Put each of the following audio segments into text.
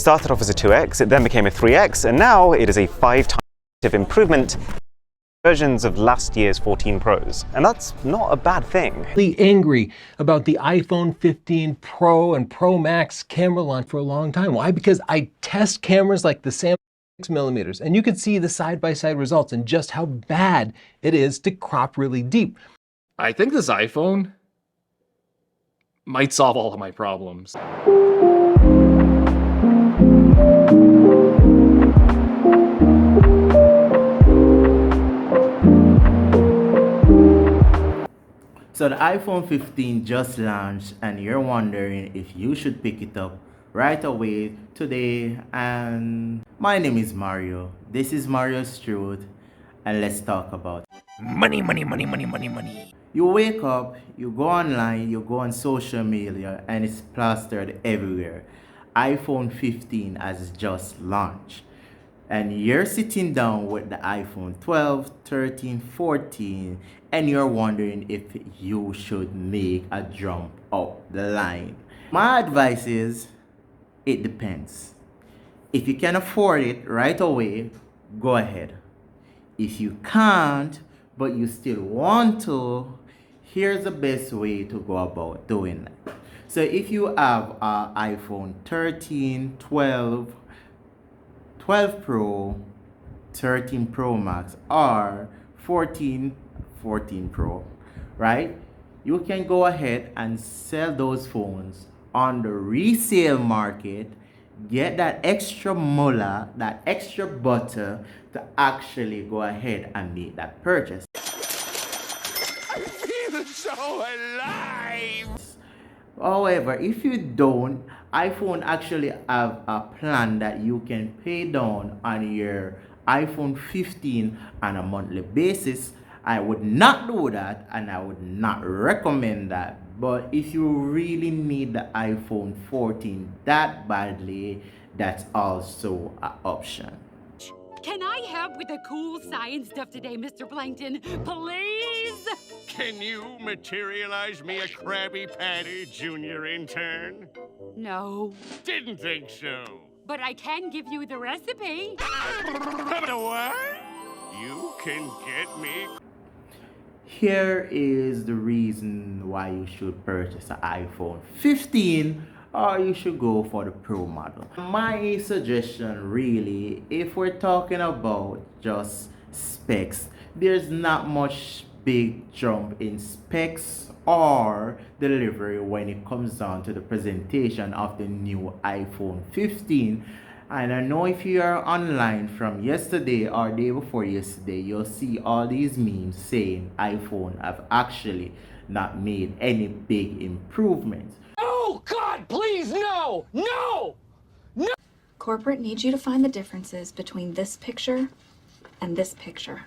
started off as a 2x, it then became a 3x, and now it is a 5 times improvement versions of last year's 14 Pros. And that's not a bad thing. Really angry about the iPhone 15 Pro and Pro Max camera launch for a long time. Why? Because I test cameras like the Samsung 6mm, and you can see the side-by-side results and just how bad it is to crop really deep. I think this iPhone might solve all of my problems. So the iPhone 15 just launched and you're wondering if you should pick it up right away today. And my name is Mario. This is Mario's Truth, and let's talk about money. You wake up, you go online, you go on social media, and it's plastered everywhere. iPhone 15 has just launched. And you're sitting down with the iPhone 12, 13, 14, and you're wondering if you should make a jump up the line. My advice is, it depends. If you can afford it right away, go ahead. If you can't, but you still want to, here's the best way to go about doing that. So if you have an iPhone 13, 12 Pro, 13 Pro Max, or 14 Pro, right? You can go ahead and sell those phones on the resale market, get that extra mullah, that extra butter to actually go ahead and make that purchase. I feel so alive! However, if you don't, iPhone actually have a plan that you can pay down on your iPhone 15 on a monthly basis. I would not do that, and I would not recommend that. But if you really need the iPhone 14 that badly, that's also an option. Can I help with the cool science stuff today, Mr. Plankton? Please? Can you materialize me a Krabby Patty junior intern? No, Didn't think so. but I can give you the recipe. What? You can get me. Here is the reason why you should purchase an iPhone 15, or you should go for the Pro model. My suggestion really, if we're talking about just specs, there's not much big jump in specs or delivery when it comes down to the presentation of the new iPhone 15. And I know if you are online from yesterday or day before yesterday, you'll see all these memes saying iPhone have actually not made any big improvements. Oh, God, please, no! No! Corporate needs you to find the differences between this picture and this picture.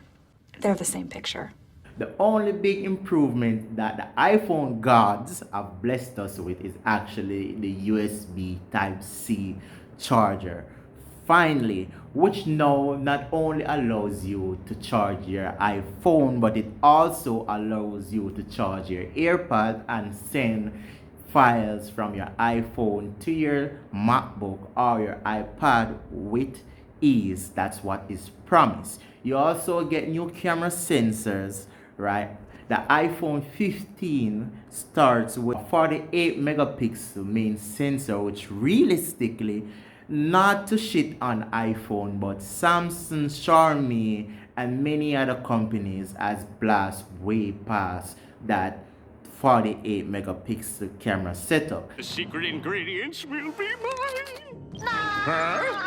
They're the same picture. The only big improvement that the iPhone gods have blessed us with is actually the USB Type-C charger. Finally, which now not only allows you to charge your iPhone, but it also allows you to charge your AirPod and send files from your iPhone to your MacBook or your iPad with ease. That's what is promised. You also get new camera sensors, right? The iPhone 15 starts with a 48 megapixel main sensor, which realistically, not to shit on iPhone, but Samsung, Xiaomi, and many other companies has blast way past that 48 megapixel camera setup. The secret ingredients will be mine. Huh?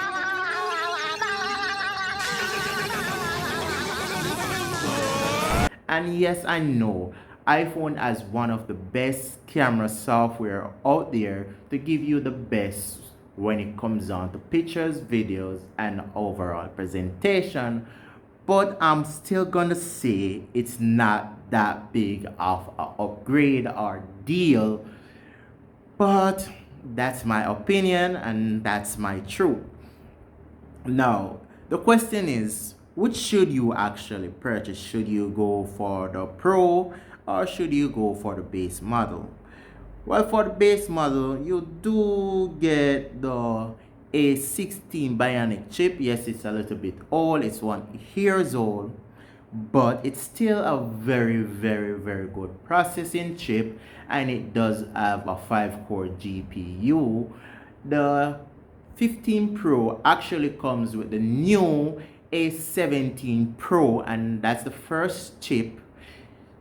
And yes, I know iPhone has one of the best camera software out there to give you the best when it comes down to pictures, videos, and overall presentation. But I'm still gonna say it's not that big of an upgrade or deal. But that's my opinion and that's my truth. Now, the question is, which should you actually purchase? Should you go for the Pro or should you go for the base model? Well, for the base model, you do get the a 16 bionic chip. Yes, it's a little bit old, it's 1 years old, but it's still a very good processing chip, and it does have a 5-core GPU. The 15 Pro actually comes with the new A17 Pro, and that's the first chip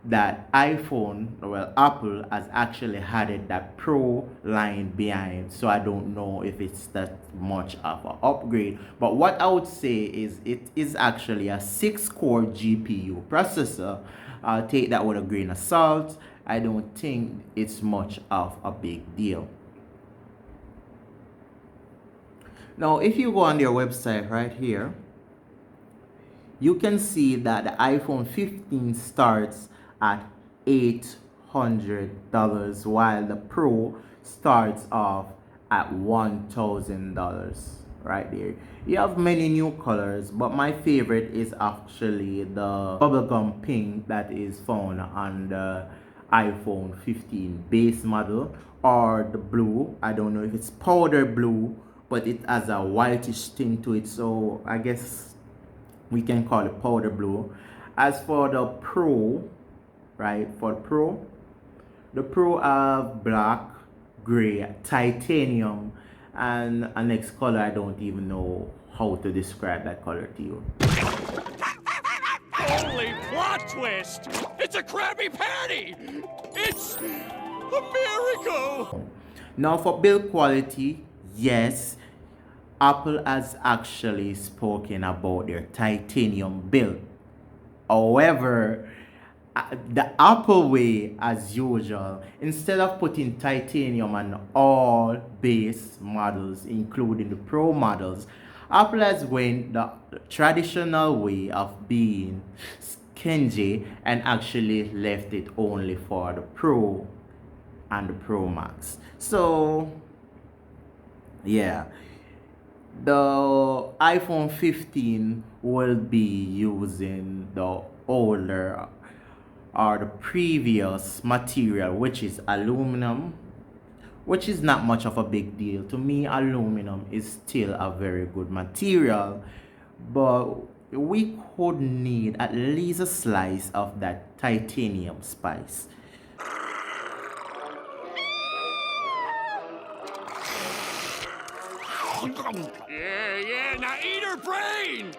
that Apple has actually added that Pro line behind. So I don't know if it's that much of an upgrade, but what I would say is it is actually a 6-core GPU processor. I'll take that with a grain of salt. I don't think it's much of a big deal. Now if you go on their website right here, you can see that the iPhone 15 starts at $800, while the Pro starts off at $1,000 right there. You have many new colors, but my favorite is actually the bubblegum pink that is found on the iPhone 15 base model, or the blue. I don't know if it's powder blue, but it has a whitish tint to it, so I guess we can call it powder blue. As for the Pro, right, the Pro have black, gray, titanium, and a next color I don't even know how to describe that color to you. Holy plot twist! It's a Krabby Patty! It's a miracle! Now for build quality, yes, Apple has actually spoken about their titanium build. However, the Apple way, as usual, instead of putting titanium on all base models, including the Pro models, Apple has went the traditional way of being stingy and actually left it only for the Pro and the Pro Max. So yeah, the iPhone 15 will be using the older or the previous material, which is aluminum, which is not much of a big deal. To me, aluminum is still a very good material, but we could need at least a slice of that titanium spice. Yeah, now eat her brain!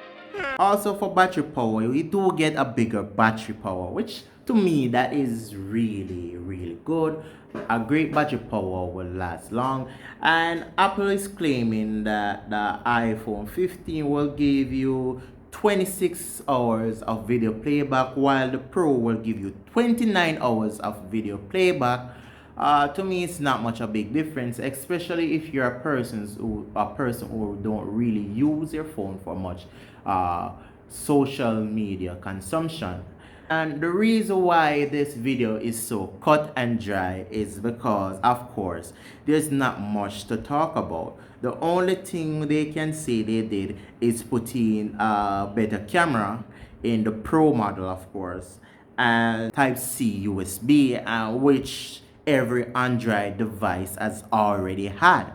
Also for battery power, we do get a bigger battery power, which to me that is really good. A great battery power will last long, and Apple is claiming that the iPhone 15 will give you 26 hours of video playback, while the Pro will give you 29 hours of video playback. To me, it's not much a big difference, especially if you're a person who don't really use your phone for much social media consumption. And the reason why this video is so cut and dry is because, of course, there's not much to talk about. The only thing they can say they did is put in a better camera in the Pro model, of course, and Type-C USB, which every Android device has already had.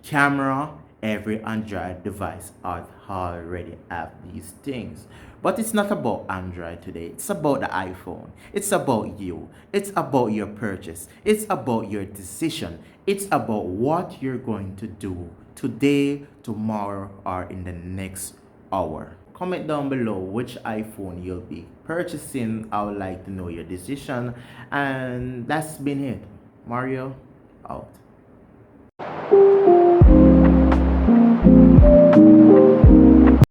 Camera, every Android device already have these things. But it's not about Android today. It's about the iPhone. It's about you. It's about your purchase. It's about your decision. It's about what you're going to do today, tomorrow, or in the next hour. Comment down below which iPhone you'll be purchasing. I would like to know your decision. And that's been it. Mario, out.